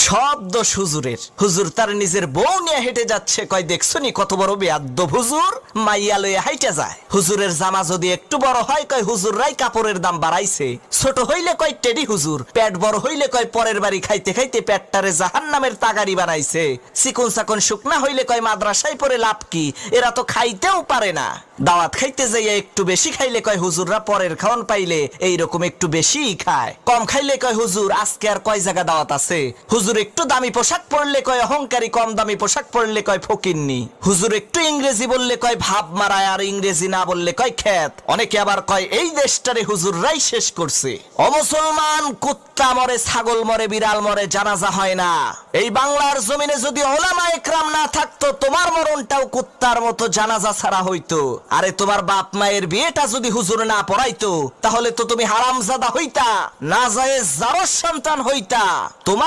সব দোষ হুজুরের। হুজুর তার নিজের বউ নিয়ে হেঁটে যাচ্ছে, কয় দেখছো নি কত বড় বেয়াদ্দব হুজুর, মাইয়া লইয়া হাইটা যায়। হুজুরের জামা যদি একটু বড় হয়, কয় হুজুররাই কাপড়ের দাম বাড়াইছে। ছোট হইলে কয় টেডি হুজুর, পেট বড় হইলে কয় পরের বাড়ি খাইতে খাইতে পেটটারে জাহান্নামের তাগারি বানাইছে। চিকন চাকন শুকনা হইলে কয় মাদ্রাসায় পড়ে লাভ কি, এরা তো খাইতেও পারে না। দাওয়াত খাইতে যাইয়া একটু বেশি খাইলে কয় হুজুররা পরের খাওয়ান পাইলে এইরকম একটু বেশিই খায়। কম খাইলে কয় হুজুর আজকে আর কয় জায়গা দাওয়াত আছে। হুজুর একটু দামি পোশাক পরলে কয় অহংকারী, কম দামি পোশাক পরলে কয় ফকিন্নি। হুজুর একটু ইংরেজি বললে কয় ভাব মারায়, আর ইংরেজি না বললে কয় খ্যাত। অনেকে আবার কয় এই দেশটারে হুজুররাই শেষ করছে। অমুসলমান, কুত্তা মরে, ছাগল মরে, বিড়াল মরে, জানাজা হয় না। এই বাংলার জমিনে যদি ওলামা ইকরাম না থাকতো, তোমার মরণটাও কুত্তার মতো জানাজা ছাড়া হইতো। আরে তোমার বাপ মায়ের বিয়েটা যদি হুজুর না পড়াইতো, তাহলে তো তুমি হারামজাদা হইতা, নাজায়েজ জারজ সন্তান হইতা। তোমার